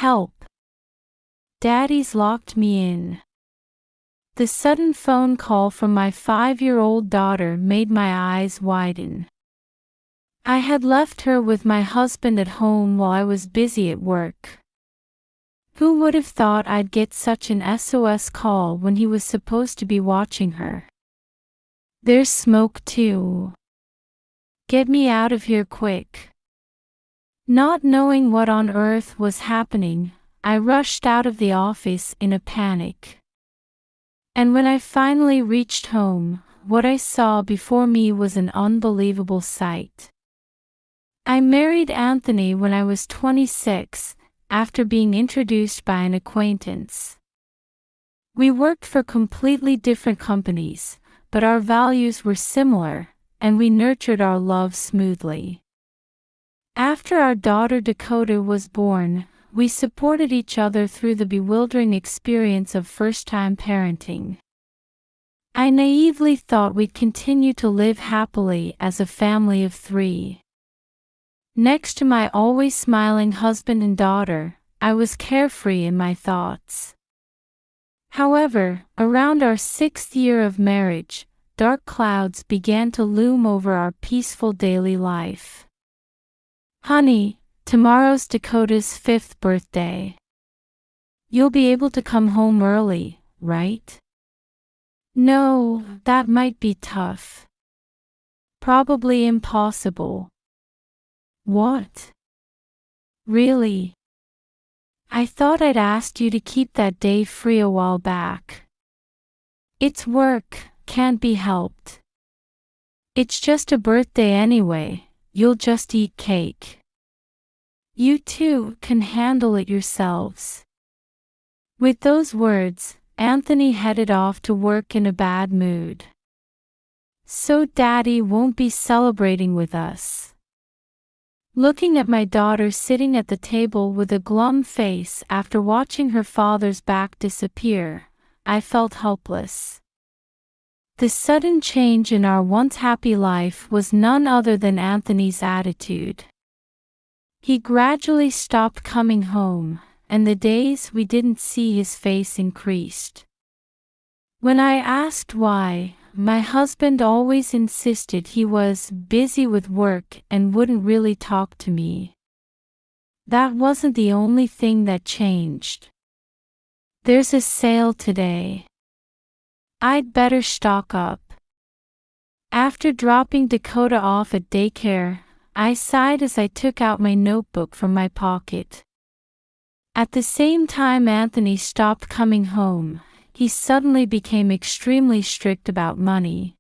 Help! Daddy's locked me in. The sudden phone call from my 5-year-old daughter made my eyes widen. I had left her with my husband at home while I was busy at work. Who would have thought I'd get such an SOS call when he was supposed to be watching her? There's smoke too. Get me out of here quick. Not knowing what on earth was happening, I rushed out of the office in a panic. And when I finally reached home, what I saw before me was an unbelievable sight. I married Anthony when I was 26, after being introduced by an acquaintance. We worked for completely different companies, but our values were similar, and we nurtured our love smoothly. After our daughter Dakota was born, we supported each other through the bewildering experience of first-time parenting. I naively thought we'd continue to live happily as a family of 3. Next to my always smiling husband and daughter, I was carefree in my thoughts. However, around our 6th year of marriage, dark clouds began to loom over our peaceful daily life. Honey, tomorrow's Dakota's 5th birthday. You'll be able to come home early, right? No, that might be tough. Probably impossible. What? Really? I thought I'd asked you to keep that day free a while back. It's work, can't be helped. It's just a birthday anyway, you'll just eat cake. You two can handle it yourselves. With those words, Anthony headed off to work in a bad mood. So Daddy won't be celebrating with us. Looking at my daughter sitting at the table with a glum face after watching her father's back disappear, I felt helpless. The sudden change in our once happy life was none other than Anthony's attitude. He gradually stopped coming home, and the days we didn't see his face increased. When I asked why, my husband always insisted he was busy with work and wouldn't really talk to me. That wasn't the only thing that changed. There's a sale today. I'd better stock up. After dropping Dakota off at daycare, I sighed as I took out my notebook from my pocket. At the same time Anthony stopped coming home, he suddenly became extremely strict about money.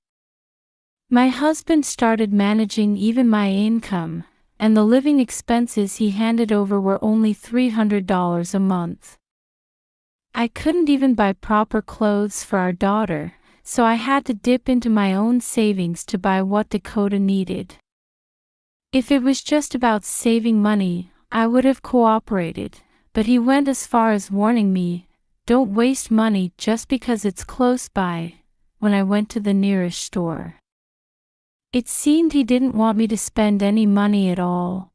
My husband started managing even my income, and the living expenses he handed over were only $300 a month. I couldn't even buy proper clothes for our daughter, so I had to dip into my own savings to buy what Dakota needed. If it was just about saving money, I would have cooperated, but he went as far as warning me, "Don't waste money just because it's close by," when I went to the nearest store. It seemed he didn't want me to spend any money at all.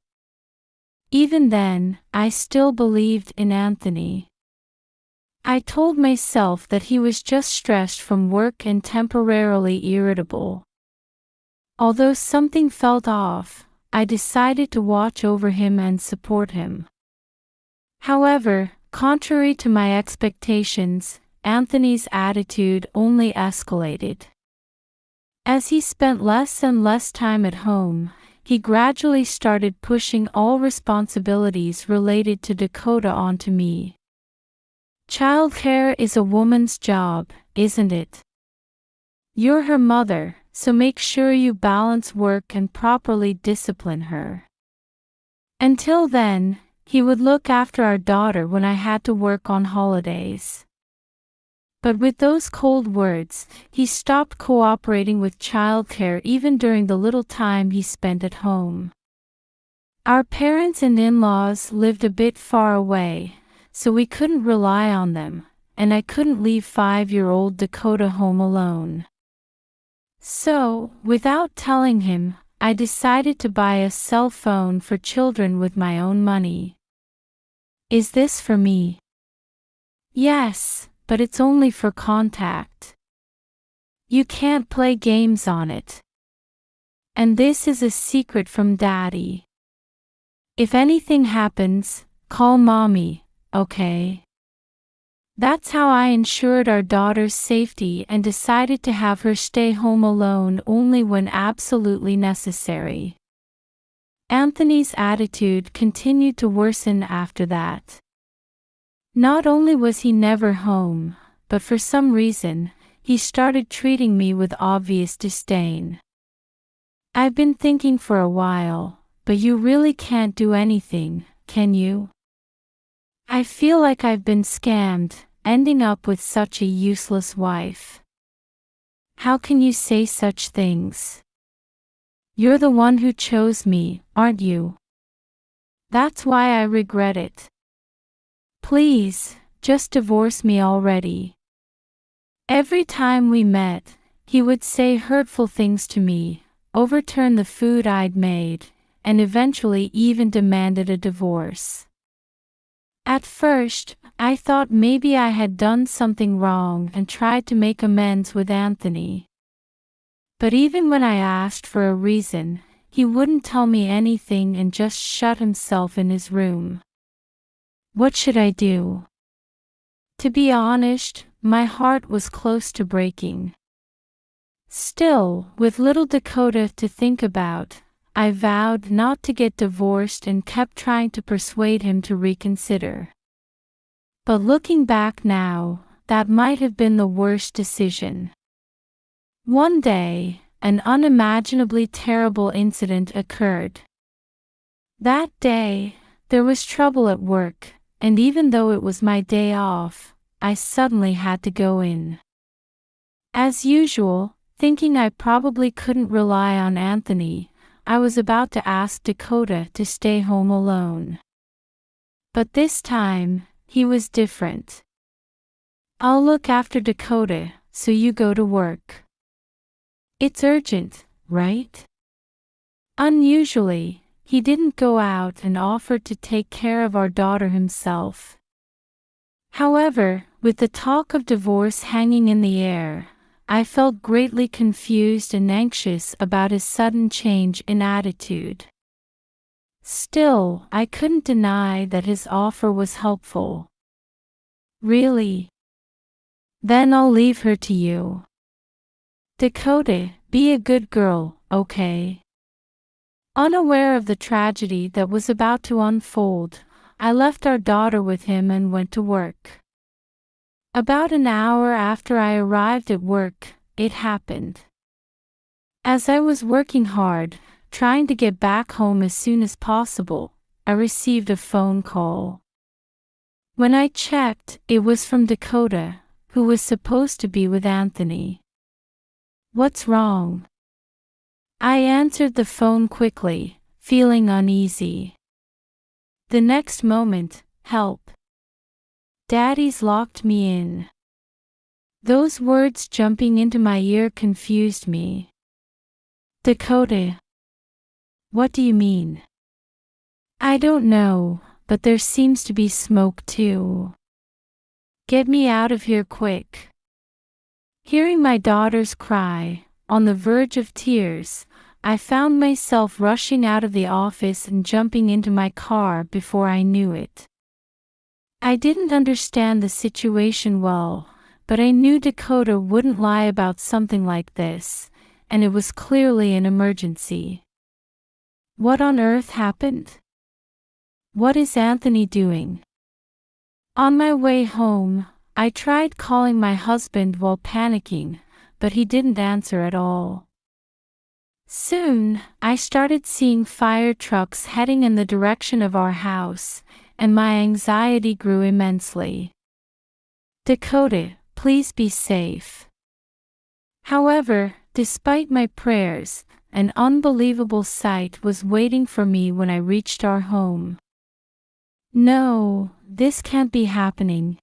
Even then, I still believed in Anthony. I told myself that he was just stressed from work and temporarily irritable. Although something felt off, I decided to watch over him and support him. However, contrary to my expectations, Anthony's attitude only escalated. As he spent less and less time at home, he gradually started pushing all responsibilities related to Dakota onto me. Childcare is a woman's job, isn't it? You're her mother, so make sure you balance work and properly discipline her. Until then, he would look after our daughter when I had to work on holidays. But with those cold words, he stopped cooperating with childcare even during the little time he spent at home. Our parents and in-laws lived a bit far away, so we couldn't rely on them, and I couldn't leave 5-year-old Dakota home alone. So, without telling him, I decided to buy a cell phone for children with my own money. Is this for me? Yes, but it's only for contact. You can't play games on it. And this is a secret from Daddy. If anything happens, call Mommy, okay? That's how I ensured our daughter's safety and decided to have her stay home alone only when absolutely necessary. Anthony's attitude continued to worsen after that. Not only was he never home, but for some reason, he started treating me with obvious disdain. I've been thinking for a while, but you really can't do anything, can you? I feel like I've been scammed, ending up with such a useless wife. How can you say such things? You're the one who chose me, aren't you? That's why I regret it. Please, just divorce me already. Every time we met, he would say hurtful things to me, overturn the food I'd made, and eventually even demanded a divorce. At first, I thought maybe I had done something wrong and tried to make amends with Anthony. But even when I asked for a reason, he wouldn't tell me anything and just shut himself in his room. What should I do? To be honest, my heart was close to breaking. Still, with little Dakota to think about, I vowed not to get divorced and kept trying to persuade him to reconsider. But looking back now, that might have been the worst decision. One day, an unimaginably terrible incident occurred. That day, there was trouble at work, and even though it was my day off, I suddenly had to go in. As usual, thinking I probably couldn't rely on Anthony, I was about to ask Dakota to stay home alone. But this time, he was different. I'll look after Dakota, so you go to work. It's urgent, right? Unusually, he didn't go out and offered to take care of our daughter himself. However, with the talk of divorce hanging in the air, I felt greatly confused and anxious about his sudden change in attitude. Still, I couldn't deny that his offer was helpful. Really? Then I'll leave her to you. Dakota, be a good girl, okay? Unaware of the tragedy that was about to unfold, I left our daughter with him and went to work. About an hour after I arrived at work, it happened. As I was working hard, trying to get back home as soon as possible, I received a phone call. When I checked, it was from Dakota, who was supposed to be with Anthony. What's wrong? I answered the phone quickly, feeling uneasy. The next moment, help. Daddy's locked me in. Those words jumping into my ear confused me. Dakota. What do you mean? I don't know, but there seems to be smoke too. Get me out of here quick. Hearing my daughter's cry, on the verge of tears, I found myself rushing out of the office and jumping into my car before I knew it. I didn't understand the situation well, but I knew Dakota wouldn't lie about something like this, and it was clearly an emergency. What on earth happened? What is Anthony doing? On my way home, I tried calling my husband while panicking, but he didn't answer at all. Soon, I started seeing fire trucks heading in the direction of our house, and my anxiety grew immensely. Dakota, please be safe. However, despite my prayers, an unbelievable sight was waiting for me when I reached our home. No, this can't be happening.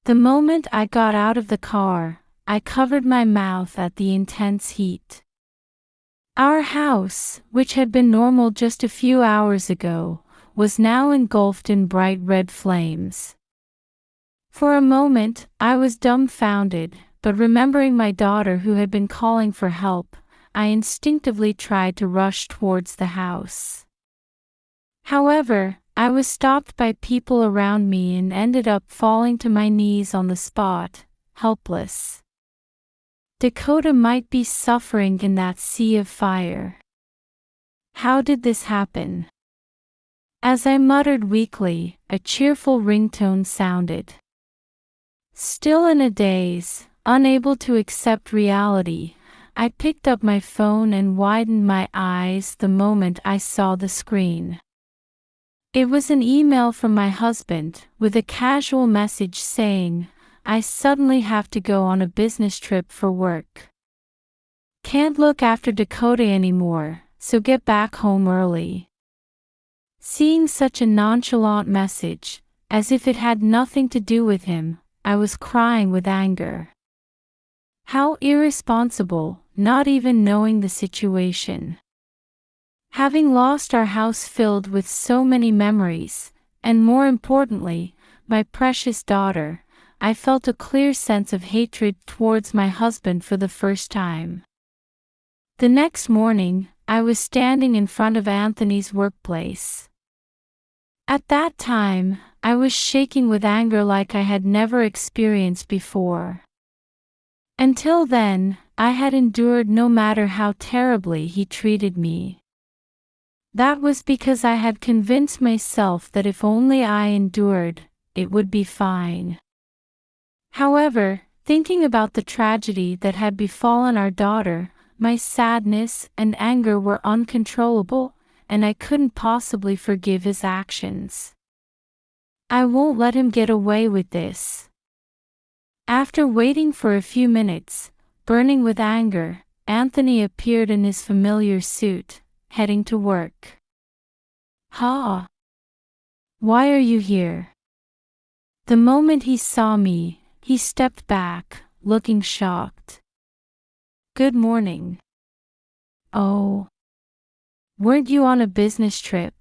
The moment I got out of the car, I covered my mouth at the intense heat. Our house, which had been normal just a few hours ago, was now engulfed in bright red flames. For a moment, I was dumbfounded, but remembering my daughter who had been calling for help, I instinctively tried to rush towards the house. However, I was stopped by people around me and ended up falling to my knees on the spot, helpless. Dakota might be suffering in that sea of fire. How did this happen? As I muttered weakly, a cheerful ringtone sounded. Still in a daze, unable to accept reality, I picked up my phone and widened my eyes the moment I saw the screen. It was an email from my husband, with a casual message saying, "I suddenly have to go on a business trip for work. Can't look after Dakota anymore, so get back home early." Seeing such a nonchalant message, as if it had nothing to do with him, I was crying with anger. How irresponsible, not even knowing the situation. Having lost our house filled with so many memories, and more importantly, my precious daughter, I felt a clear sense of hatred towards my husband for the first time. The next morning, I was standing in front of Anthony's workplace. At that time, I was shaking with anger like I had never experienced before. Until then, I had endured no matter how terribly he treated me. That was because I had convinced myself that if only I endured, it would be fine. However, thinking about the tragedy that had befallen our daughter, my sadness and anger were uncontrollable, and I couldn't possibly forgive his actions. I won't let him get away with this. After waiting for a few minutes, burning with anger, Anthony appeared in his familiar suit, heading to work. "Ha! Why are you here?" The moment he saw me, he stepped back, looking shocked. "Good morning." "Oh. Weren't you on a business trip?"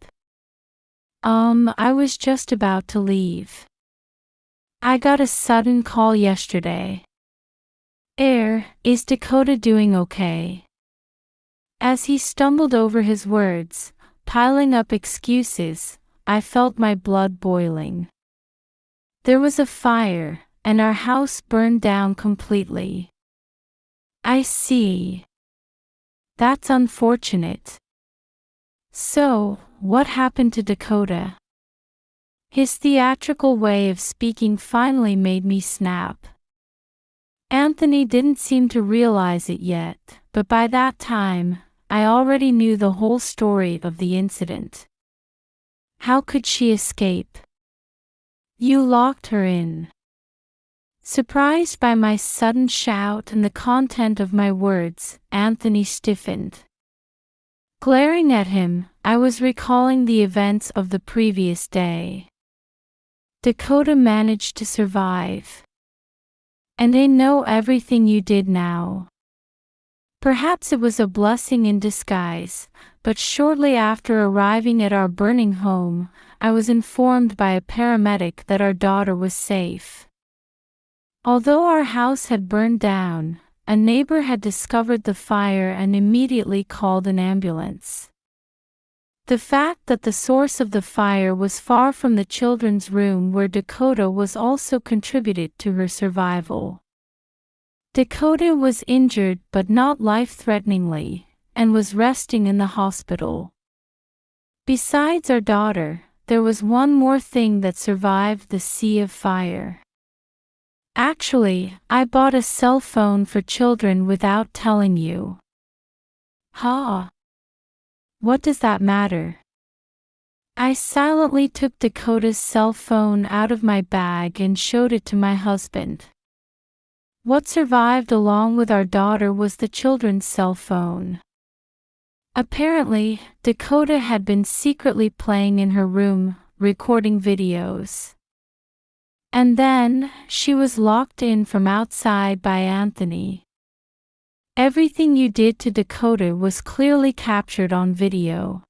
I was just about to leave. I got a sudden call yesterday." Is Dakota doing okay?" As he stumbled over his words, piling up excuses, I felt my blood boiling. There was a fire, and our house burned down completely. "I see. That's unfortunate. So, what happened to Dakota?" His theatrical way of speaking finally made me snap. Anthony didn't seem to realize it yet, but by that time, I already knew the whole story of the incident. "How could she escape?" "You locked her in." Surprised by my sudden shout and the content of my words, Anthony stiffened. Glaring at him, I was recalling the events of the previous day. Dakota managed to survive. And I know everything you did now. Perhaps it was a blessing in disguise, but shortly after arriving at our burning home, I was informed by a paramedic that our daughter was safe. Although our house had burned down, a neighbor had discovered the fire and immediately called an ambulance. The fact that the source of the fire was far from the children's room where Dakota was also contributed to her survival. Dakota was injured but not life-threateningly, and was resting in the hospital. Besides our daughter, there was one more thing that survived the sea of fire. Actually, I bought a cell phone for children without telling you. Ha! What does that matter? I silently took Dakota's cell phone out of my bag and showed it to my husband. What survived along with our daughter was the children's cell phone. Apparently, Dakota had been secretly playing in her room, recording videos. And then, she was locked in from outside by Anthony. Everything you did to Dakota was clearly captured on video.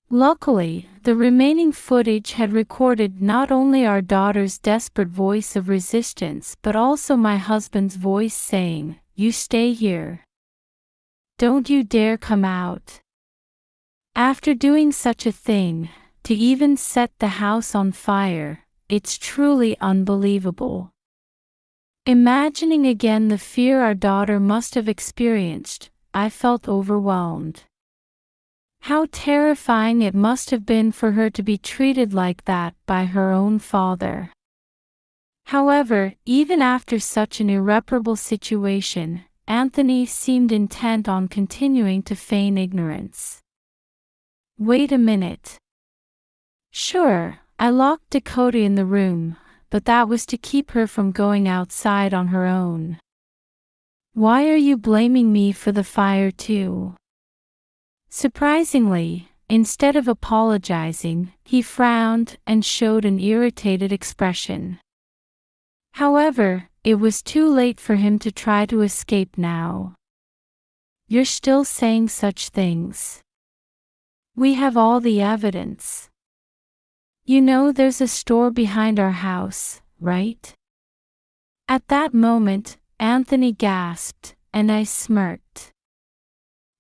Luckily, The remaining footage had recorded not only our daughter's desperate voice of resistance but also my husband's voice saying, "You stay here. Don't you dare come out." After doing such a thing, to even set the house on fire, it's truly unbelievable. Imagining again the fear our daughter must have experienced, I felt overwhelmed. How terrifying it must have been for her to be treated like that by her own father. However, even after such an irreparable situation, Anthony seemed intent on continuing to feign ignorance. "Wait a minute. Sure, I locked Dakota in the room, but that was to keep her from going outside on her own. Why are you blaming me for the fire too?" Surprisingly, instead of apologizing, he frowned and showed an irritated expression. However, it was too late for him to try to escape now. "You're still saying such things. We have all the evidence. You know there's a store behind our house, right?" At that moment, Anthony gasped, and I smirked.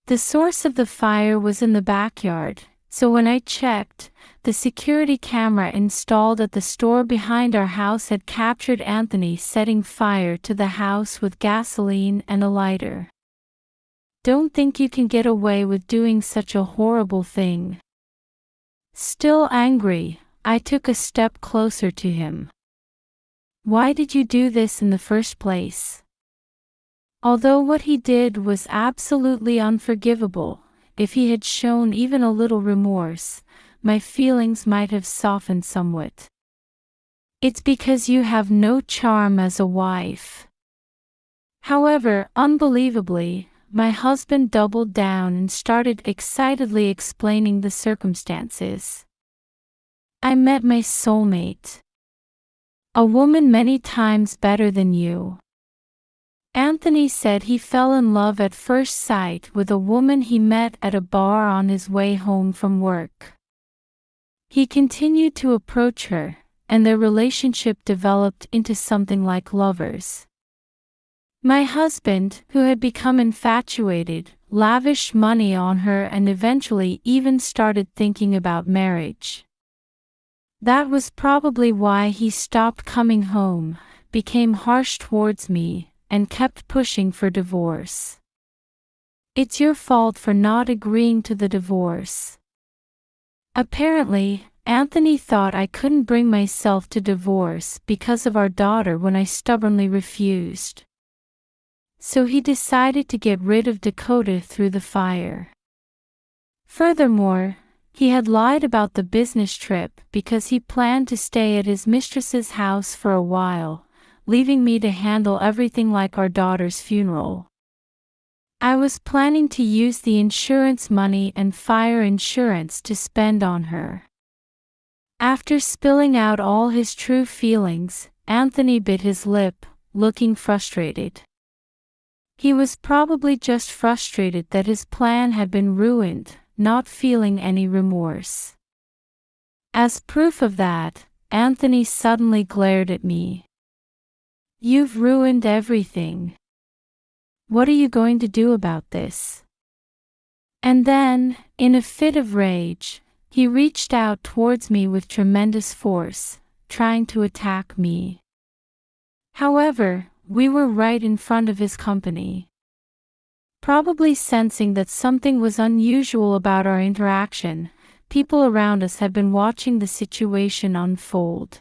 The source of the fire was in the backyard, so when I checked, the security camera installed at the store behind our house had captured Anthony setting fire to the house with gasoline and a lighter. Don't think you can get away with doing such a horrible thing. Still angry, I took a step closer to him. "Why did you do this in the first place?" Although what he did was absolutely unforgivable, if he had shown even a little remorse, my feelings might have softened somewhat. "It's because you have no charm as a wife." However, unbelievably, my husband doubled down and started excitedly explaining the circumstances. "I met my soulmate. A woman many times better than you." Anthony said he fell in love at first sight with a woman he met at a bar on his way home from work. He continued to approach her, and their relationship developed into something like lovers. My husband, who had become infatuated, lavished money on her and eventually even started thinking about marriage. That was probably why he stopped coming home, became harsh towards me, and kept pushing for divorce. "It's your fault for not agreeing to the divorce." Apparently, Anthony thought I couldn't bring myself to divorce because of our daughter when I stubbornly refused. So he decided to get rid of Dakota through the fire. Furthermore, he had lied about the business trip because he planned to stay at his mistress's house for a while, leaving me to handle everything like our daughter's funeral. I was planning to use the insurance money and fire insurance to spend on her. After spilling out all his true feelings, Anthony bit his lip, looking frustrated. He was probably just frustrated that his plan had been ruined, not feeling any remorse. As proof of that, Anthony suddenly glared at me. "You've ruined everything. What are you going to do about this?" And then, in a fit of rage, he reached out towards me with tremendous force, trying to attack me. However, we were right in front of his company. Probably sensing that something was unusual about our interaction, people around us had been watching the situation unfold.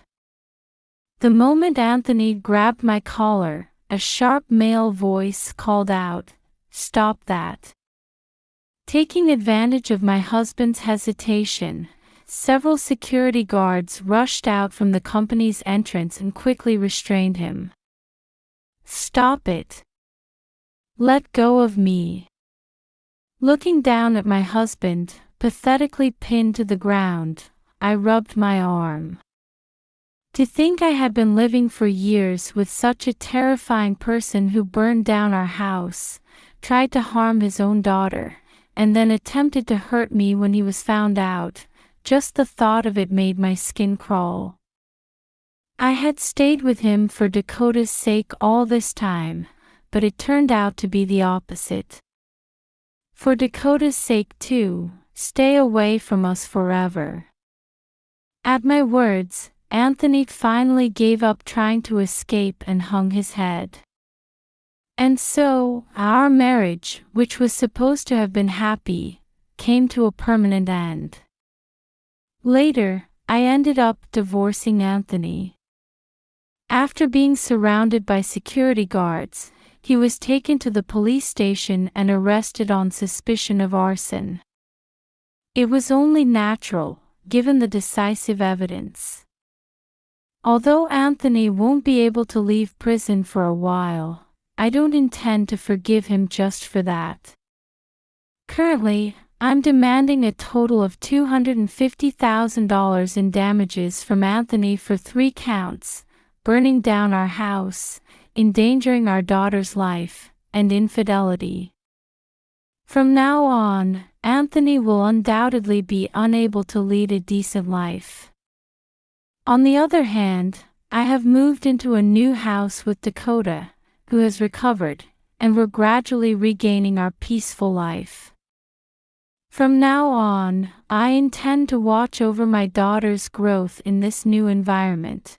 The moment Anthony grabbed my collar, a sharp male voice called out, "Stop that." Taking advantage of my husband's hesitation, several security guards rushed out from the company's entrance and quickly restrained him. "Stop it. Let go of me." Looking down at my husband, pathetically pinned to the ground, I rubbed my arm. To think I had been living for years with such a terrifying person who burned down our house, tried to harm his own daughter, and then attempted to hurt me when he was found out, just the thought of it made my skin crawl. I had stayed with him for Dakota's sake all this time, but it turned out to be the opposite. For Dakota's sake too, stay away from us forever. At my words, Anthony finally gave up trying to escape and hung his head. And so, our marriage, which was supposed to have been happy, came to a permanent end. Later, I ended up divorcing Anthony. After being surrounded by security guards, he was taken to the police station and arrested on suspicion of arson. It was only natural, given the decisive evidence. Although Anthony won't be able to leave prison for a while, I don't intend to forgive him just for that. Currently, I'm demanding a total of $250,000 in damages from Anthony for 3 counts: burning down our house, endangering our daughter's life, and infidelity. From now on, Anthony will undoubtedly be unable to lead a decent life. On the other hand, I have moved into a new house with Dakota, who has recovered, and we're gradually regaining our peaceful life. From now on, I intend to watch over my daughter's growth in this new environment.